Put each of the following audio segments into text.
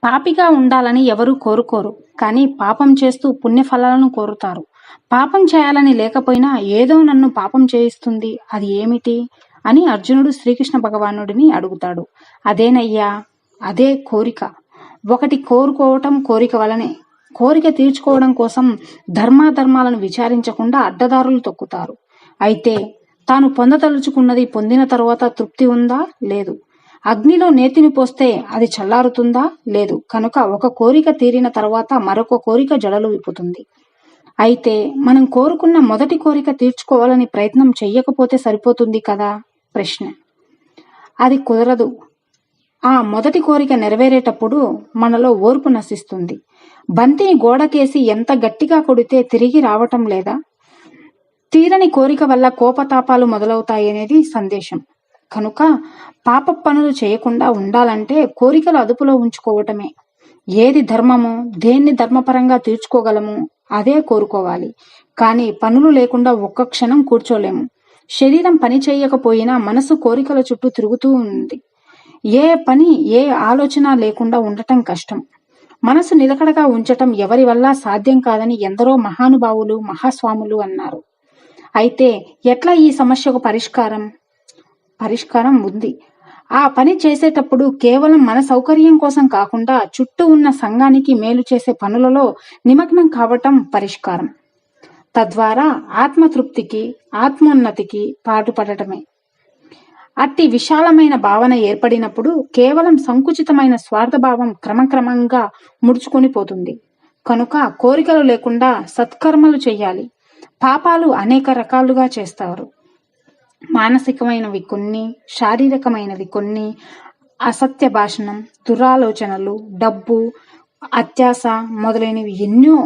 పాపిగా ఉండాలని ఎవరూ కోరుకోరు. కానీ పాపం చేస్తూ పుణ్యఫలాలను కోరుతారు. పాపం చేయాలని లేకపోయినా ఏదో నన్ను పాపం చేయిస్తుంది, అది ఏమిటి అని అర్జునుడు శ్రీకృష్ణ భగవానుడిని అడుగుతాడు. అదేనయ్యా, అదే కోరిక. ఒకటి కోరుకోవటం కోరిక వలనే. కోరిక తీర్చుకోవడం కోసం ధర్మాధర్మాలను విచారించకుండా అడ్డదారులు తొక్కుతారు. అయితే తాను పొందదలుచుకున్నది పొందిన తరువాత తృప్తి ఉందా? లేదు. అగ్నిలో నేతిని పోస్తే అది చల్లారుతుందా? లేదు. కనుక ఒక కోరిక తీరిన తర్వాత మరొక కోరిక జడలు విప్పుతుంది. అయితే మనం కోరుకున్న మొదటి కోరిక తీర్చుకోవాలని ప్రయత్నం చెయ్యకపోతే సరిపోతుంది కదా? ప్రశ్న. అది కుదరదు. ఆ మొదటి కోరిక నెరవేరేటప్పుడు మనలో ఓర్పు నశిస్తుంది. బంతిని గోడకేసి ఎంత గట్టిగా కొడితే తిరిగి రావటం లేదా? తీరని కోరిక వల్ల కోపతాపాలు మొదలవుతాయనేది సందేశం. కనుక పాప పనులు చేయకుండా ఉండాలంటే కోరికలు అదుపులో ఉంచుకోవటమే. ఏది ధర్మమో, దేన్ని ధర్మపరంగా తీర్చుకోగలము అదే కోరుకోవాలి. కానీ పనులు లేకుండా ఒక్క క్షణం కూర్చోలేము. శరీరం పని చేయకపోయినా మనసు కోరికల చుట్టూ తిరుగుతూ ఉంది. ఏ పని, ఏ ఆలోచన లేకుండా ఉండటం కష్టం. మనసు నిలకడగా ఉంచటం ఎవరి వల్ల సాధ్యం కాదని ఎందరో మహానుభావులు, మహాస్వాములు అన్నారు. అయితే ఎట్లా ఈ సమస్యకు పరిష్కారం ఉంది. ఆ పని చేసేటప్పుడు కేవలం మన సౌకర్యం కోసం కాకుండా చుట్టూ ఉన్న సంఘానికి మేలు చేసే పనులలో నిమగ్నం కావటం పరిష్కారం. తద్వారా ఆత్మతృప్తికి, ఆత్మోన్నతికి పాటుపడటమే. అట్టి విశాలమైన భావన ఏర్పడినప్పుడు కేవలం సంకుచితమైన స్వార్థభావం క్రమక్రమంగా ముడుచుకొని పోతుంది. కనుక కోరికలు లేకుండా సత్కర్మలు చెయ్యాలి. పాపాలు అనేక రకాలుగా చేస్తారు. మానసికమైనవి కొన్ని, శారీరకమైనవి కొన్ని. అసత్య భాషణం, దురాలోచనలు, డబ్బు, అత్యాశ మొదలైనవి ఎన్నో.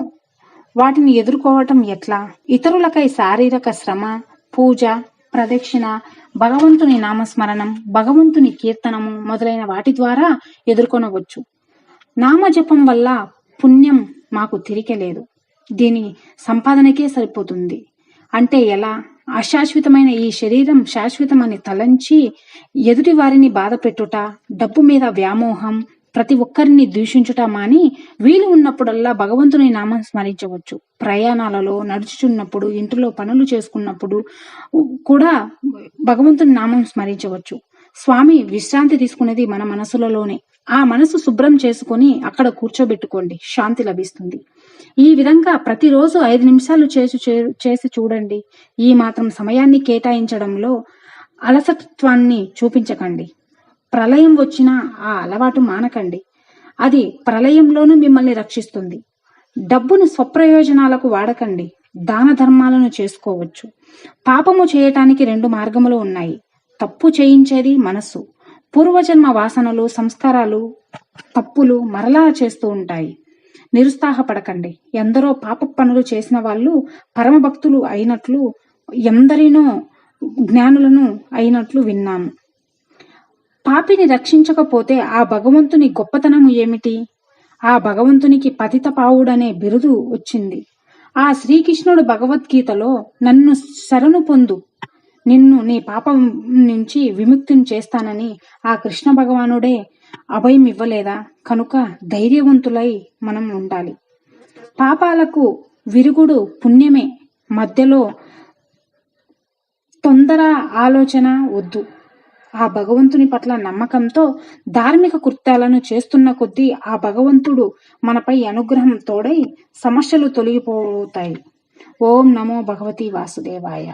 వాటిని ఎదుర్కోవటం ఎట్లా? ఇతరులకై శారీరక శ్రమ, పూజ, ప్రదక్షిణ, భగవంతుని నామస్మరణం, భగవంతుని కీర్తనము మొదలైన వాటి ద్వారా ఎదుర్కొనవచ్చు. నామజపం వల్ల పుణ్యం మాకు తిరిగలేదు, దీని సంపాదనకే సరిపోతుంది అంటే ఎలా? అశాశ్వతమైన ఈ శరీరం శాశ్వతమని తలంచి ఎదుటి వారిని బాధ పెట్టుట, డబ్బు మీద వ్యామోహం, ప్రతి ఒక్కరిని దూషించుట మాని వీలు ఉన్నప్పుడల్లా భగవంతుని నామం స్మరించవచ్చు. ప్రయాణాలలో, నడుచుచున్నప్పుడు, ఇంటిలో పనులు చేసుకున్నప్పుడు కూడా భగవంతుని నామం స్మరించవచ్చు. స్వామి విశ్రాంతి తీసుకునేది మన మనసులలోనే. ఆ మనసు శుభ్రం చేసుకుని అక్కడ కూర్చోబెట్టుకోండి, శాంతి లభిస్తుంది. ఈ విధంగా ప్రతిరోజు 5 నిమిషాలు చేసి చూడండి. ఈ మాత్రం సమయాన్ని కేటాయించడంలో అలసత్వాన్ని చూపించకండి. ప్రళయం వచ్చినా ఆ అలవాటు మానకండి. అది ప్రళయంలోనూ మిమ్మల్ని రక్షిస్తుంది. డబ్బును స్వప్రయోజనాలకు వాడకండి. దాన ధర్మాలను చేసుకోవచ్చు. పాపము చేయటానికి 2 మార్గములు ఉన్నాయి. తప్పు చేయించేది మనస్సు. పూర్వజన్మ వాసనలు, సంస్కారాలు, తప్పులు మరలా చేస్తూ ఉంటాయి. నిరుత్సాహపడకండి. ఎందరో పాప పనులు చేసిన వాళ్ళు పరమభక్తులు అయినట్లు, ఎందరినో జ్ఞానులను అయినట్లు విన్నాము. పాపిని రక్షించకపోతే ఆ భగవంతుని గొప్పతనము ఏమిటి? ఆ భగవంతునికి పతిత పావుడనే బిరుదు వచ్చింది. ఆ శ్రీకృష్ణుడు భగవద్గీతలో నన్ను శరణు పొందు, నిన్ను నీ పాపం నుంచి విముక్తిని చేస్తానని ఆ కృష్ణ భగవానుడే అభయం ఇవ్వలేదా? కనుక ధైర్యవంతులై మనం ఉండాలి. పాపాలకు విరుగుడు పుణ్యమే. మధ్యలో తొందర ఆలోచన వద్దు. ఆ భగవంతుని పట్ల నమ్మకంతో ధార్మిక కృత్యాలను చేస్తున్న కొద్దీ ఆ భగవంతుడు మనపై అనుగ్రహం తోడై సమస్యలు తొలగిపోతాయి. ఓం నమో భగవతి వాసుదేవాయ.